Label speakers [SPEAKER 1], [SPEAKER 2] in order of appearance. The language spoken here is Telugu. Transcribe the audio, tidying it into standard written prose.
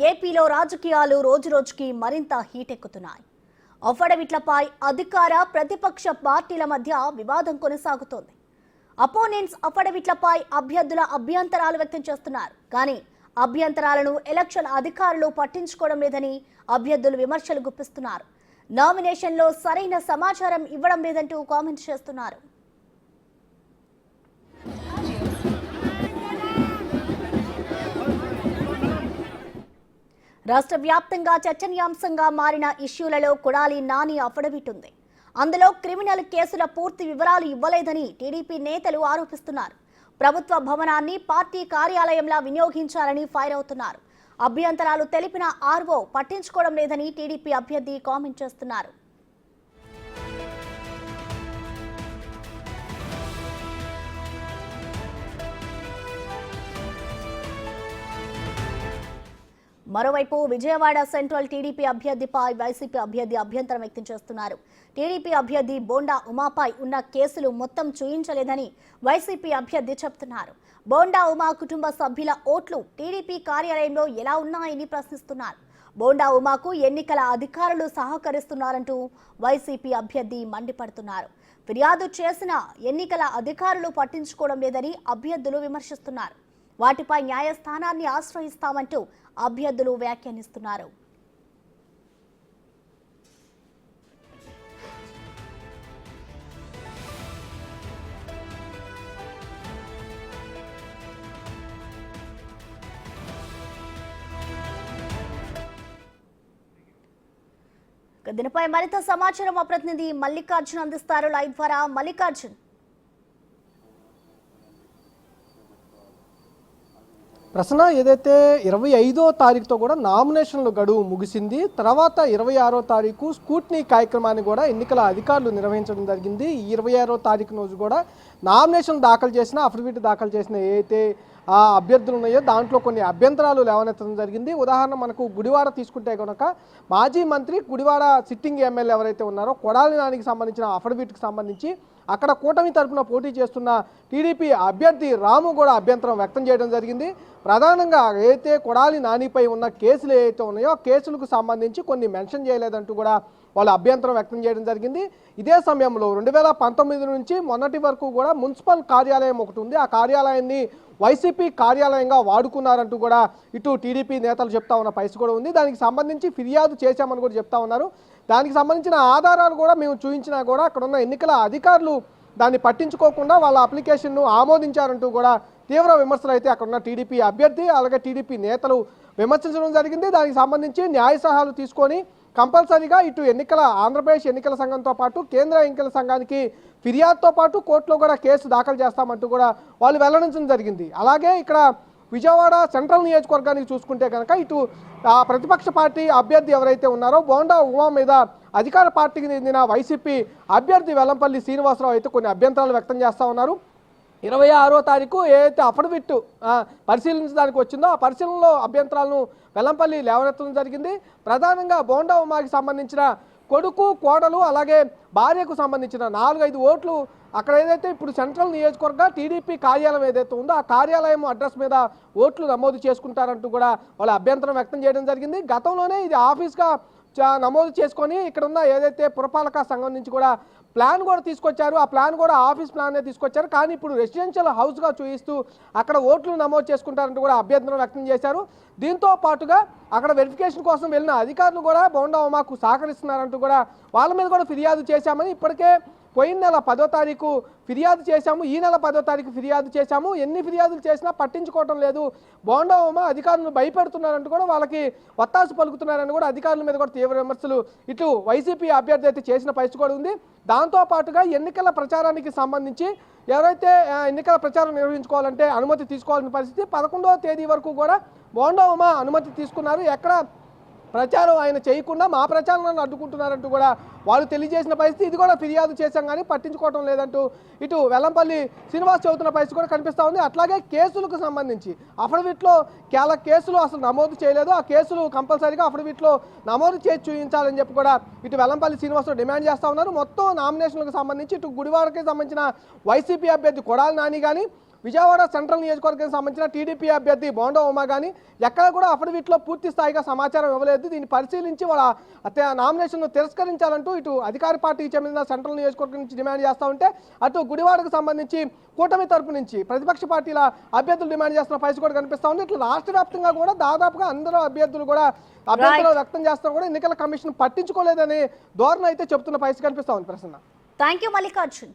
[SPEAKER 1] ఏపీలో రాజకీయాలు రోజురోజుకి మరింత హీటెక్కుతున్నాయి. అఫిడవిట్లపై అధికార ప్రతిపక్ష పార్టీల మధ్య వివాదం కొనసాగుతోంది. అపోనెంట్స్ అఫిడవిట్లపై అభ్యర్థుల అభ్యంతరాలు వ్యక్తం చేస్తున్నారు. కానీ అభ్యంతరాలను ఎలక్షన్ అధికారులు పట్టించుకోవడం లేదని అభ్యర్థులు విమర్శలు గుప్పిస్తున్నారు. నామినేషన్లో సరైన సమాచారం ఇవ్వడం లేదంటూ కామెంట్స్ చేస్తున్నారు. రాష్ట్ర వ్యాప్తంగా చర్చనీయాంశంగా మారిన ఇష్యూలలో కొడాలి నాని అఫిడవిట్ ఉంది. అందులో క్రిమినల్ కేసుల పూర్తి వివరాలు ఇవ్వలేదని టీడీపీ నేతలు ఆరోపిస్తున్నారు. ప్రభుత్వ భవనాన్ని పార్టీ కార్యాలయంలా వినియోగించాలని ఫైర్ అవుతున్నారు. అభ్యంతరాలు తెలిపిన ఆర్ఓ పట్టించుకోవడం లేదని టీడీపీ అభ్యర్థి కామెంట్ చేస్తున్నారు. మరోవైపు విజయవాడ సెంట్రల్ టీడీపీ అభ్యర్థిపై వైసీపీ అభ్యర్థి అభ్యంతరం వ్యక్తం చేస్తున్నారు. టీడీపీ అభ్యర్థి బోండా ఉమాపై ఉన్న కేసులు మొత్తం చూయించలేదని వైసీపీ అభ్యర్థి చెబుతున్నారు. బోండా ఉమా కుటుంబ సభ్యుల ఓట్లు టీడీపీ కార్యాలయంలో ఎలా ఉన్నాయని ప్రశ్నిస్తున్నారు. బోండా ఉమాకు ఎన్నికల అధికారులు సహకరిస్తున్నారంటూ వైసీపీ అభ్యర్థి మండిపడుతున్నారు. ఫిర్యాదు చేసిన ఎన్నికల అధికారులు పట్టించుకోవడం లేదని అభ్యర్థులు విమర్శిస్తున్నారు. వాటిపై న్యాయస్థానాన్ని ఆశ్రయిస్తామంటూ అభ్యర్థులు వ్యాఖ్యానిస్తున్నారు. దీనిపై మరింత సమాచారం మా ప్రతినిధి మల్లికార్జున్ అందిస్తారు లైవ్ ద్వారా. మల్లికార్జున్,
[SPEAKER 2] ప్రశ్న ఏదైతే 25వ తారీఖుతో కూడా నామినేషన్ల గడువు ముగిసింది. తర్వాత 26వ తారీఖు స్కూట్నీ కార్యక్రమాన్ని కూడా ఎన్నికల అధికారులు నిర్వహించడం జరిగింది. ఈ 26వ తారీఖు రోజు కూడా నామినేషన్ దాఖలు చేసిన అఫిడవిట్ దాఖలు చేసిన ఏదైతే ఆ అభ్యర్థులు ఉన్నాయో దాంట్లో కొన్ని అభ్యంతరాలు లేవనెత్తడం జరిగింది. ఉదాహరణ మనకు గుడివాడ తీసుకుంటే కనుక మాజీ మంత్రి గుడివాడ సిట్టింగ్ ఎమ్మెల్యే ఎవరైతే ఉన్నారో కొడాలి నానికి సంబంధించిన అఫిడవిట్కి సంబంధించి అక్కడ కూటమి తరఫున పోటీ చేస్తున్న టీడీపీ అభ్యర్థి రాము కూడా అభ్యంతరం వ్యక్తం చేయడం జరిగింది. ప్రధానంగా ఏదైతే కొడాలి నానిపై ఉన్న కేసులు ఏవైతే ఉన్నాయో కేసులకు సంబంధించి కొన్ని మెన్షన్ చేయలేదంటూ కూడా వాళ్ళు అభ్యంతరం వ్యక్తం చేయడం జరిగింది. ఇదే సమయంలో 2019 నుంచి మొన్నటి వరకు కూడా మున్సిపల్ కార్యాలయం ఒకటి ఉంది. ఆ కార్యాలయాన్ని వైసీపీ కార్యాలయంగా వాడుకున్నారంటూ కూడా ఇటు టీడీపీ నేతలు చెప్తా ఉన్న పరిస్థితి కూడా ఉంది. దానికి సంబంధించి ఫిర్యాదు చేశామని కూడా చెప్తా ఉన్నారు. దానికి సంబంధించిన ఆధారాలు కూడా మేము చూపించినా కూడా అక్కడ ఉన్న ఎన్నికల అధికారులు దాన్ని పట్టించుకోకుండా వాళ్ళ అప్లికేషన్ను ఆమోదించారంటూ కూడా తీవ్ర విమర్శలు అయితే అక్కడ ఉన్న టీడీపీ అభ్యర్థి అలాగే టీడీపీ నేతలు విమర్శించడం జరిగింది. దానికి సంబంధించి న్యాయ సలహాలు తీసుకొని కంపల్సరీగా ఇటు ఆంధ్రప్రదేశ్ ఎన్నికల సంఘంతో పాటు కేంద్ర ఎన్నికల సంఘానికి ఫిర్యాదుతో పాటు కోర్టులో కూడా కేసు దాఖలు చేస్తామంటూ కూడా వాళ్ళు వెల్లడించడం జరిగింది. అలాగే ఇక్కడ విజయవాడ సెంట్రల్ నియోజకవర్గానికి చూసుకుంటే కనుక ఇటు ప్రతిపక్ష పార్టీ అభ్యర్థి ఎవరైతే ఉన్నారో బోండా ఉమా మీద అధికార పార్టీకి చెందిన వైసీపీ అభ్యర్థి వెల్లంపల్లి శ్రీనివాసరావు అయితే కొన్ని అభ్యంతరాలు వ్యక్తం చేస్తూ ఉన్నారు. 26వ తారీఖు ఏదైతే అఫిడవిట్ పరిశీలించడానికి వచ్చిందో ఆ పరిశీలనలో అభ్యంతరాలను వెల్లంపల్లి లేవనెత్తడం జరిగింది. ప్రధానంగా బోండా ఉమాకి సంబంధించిన కొడుకు కోడలు అలాగే భార్యకు సంబంధించిన 4-5 ఓట్లు అక్కడ ఏదైతే ఇప్పుడు సెంట్రల్ నియోజకవర్గ టీడీపీ కార్యాలయం ఏదైతే ఉందో ఆ కార్యాలయం అడ్రస్ మీద ఓట్లు నమోదు చేసుకుంటారంటూ కూడా వాళ్ళు అభ్యంతరం వ్యక్తం చేయడం జరిగింది. గతంలోనే ఇది ఆఫీస్గా నమోదు చేసుకొని ఇక్కడ ఉన్న ఏదైతే పురపాలక సంఘం నుంచి కూడా ప్లాన్ కూడా తీసుకొచ్చారు. ఆ ప్లాన్ కూడా ఆఫీస్ ప్లానే తీసుకొచ్చారు. కానీ ఇప్పుడు రెసిడెన్షియల్ హౌస్గా చూపిస్తూ అక్కడ ఓట్లు నమోదు చేసుకుంటారంటూ కూడా అభ్యంతరం వ్యక్తం చేశారు. దీంతో పాటుగా అక్కడ వెరిఫికేషన్ కోసం వెళ్ళిన అధికారులు కూడా బోండా ఉమాకు సహకరిస్తున్నారంటూ కూడా వాళ్ళ మీద కూడా ఫిర్యాదు చేశామని ఇప్పటికే పోయిన నెల 10వ తారీఖు ఫిర్యాదు చేశాము, ఈ నెల 10వ తారీఖు ఫిర్యాదు చేశాము, ఎన్ని ఫిర్యాదులు చేసినా పట్టించుకోవటం లేదు, బోండా ఉమా అధికారులను భయపెడుతున్నారంటూ కూడా వాళ్ళకి వత్తాసు పలుకుతున్నారని కూడా అధికారుల మీద కూడా తీవ్ర విమర్శలు ఇటు వైసీపీ అభ్యర్థి అయితే చేసిన పరిస్థితి కూడా ఉంది. దాంతోపాటుగా ఎన్నికల ప్రచారానికి సంబంధించి ఎవరైతే ఎన్నికల ప్రచారం నిర్వహించుకోవాలంటే అనుమతి తీసుకోవాల్సిన పరిస్థితి 11వ తేదీ వరకు కూడా బోండా ఉమా అనుమతి తీసుకున్నారు. ఎక్కడ ప్రచారం ఆయన చేయకుండా మా ప్రచారాలను అడ్డుకుంటున్నారంటూ కూడా వాళ్ళు తెలియజేసిన పరిస్థితి. ఇది కూడా ఫిర్యాదు చేశాం కానీ పట్టించుకోవడం లేదంటూ ఇటు వెల్లంపల్లి శ్రీనివాస్ చెబుతున్న పరిస్థితి కూడా కనిపిస్తూ ఉంది. అట్లాగే కేసులకు సంబంధించి అఫిడవిట్లో చాలా కేసులు అసలు నమోదు చేయలేదు. ఆ కేసులు కంపల్సరీగా అఫిడవిట్లో నమోదు చేసి చూపించాలని చెప్పి కూడా ఇటు వెల్లంపల్లి శ్రీనివాసరావు డిమాండ్ చేస్తూ ఉన్నారు. మొత్తం నామినేషన్లకు సంబంధించి ఇటు గుడివాడకి సంబంధించిన వైసీపీ అభ్యర్థి కొడాలి నాని కానీ విజయవాడ సెంట్రల్ నియోజకవర్గానికి సంబంధించిన టీడీపీ అభ్యర్థి బోండా ఉమా కానీ ఎక్కడ కూడా అఫిడవిట్లో పూర్తి స్థాయిగా సమాచారం ఇవ్వలేదు. దీన్ని పరిశీలించి వాళ్ళ నామినేషన్ను తిరస్కరించాలంటూ ఇటు అధికార పార్టీకి చెందిన సెంట్రల్ నియోజకవర్గం నుంచి డిమాండ్ చేస్తూ ఉంటే, అటు గుడివాడకు సంబంధించి కూటమి తరపు నుంచి ప్రతిపక్ష పార్టీల అభ్యర్థులు డిమాండ్ చేస్తున్న పరిస్థితి కూడా కనిపిస్తూ ఉంది. ఇట్లా రాష్ట్ర వ్యాప్తంగా కూడా దాదాపుగా అందరూ అభ్యర్థులు కూడా అభ్యర్థులు వ్యక్తం చేస్తున్నా కూడా ఎన్నికల కమిషన్ పట్టించుకోలేదనే ధోరణి అయితే చెప్తున్న పరిస్థితి కనిపిస్తూ ఉంది. Prasanna,
[SPEAKER 1] thank you Mallikarjun.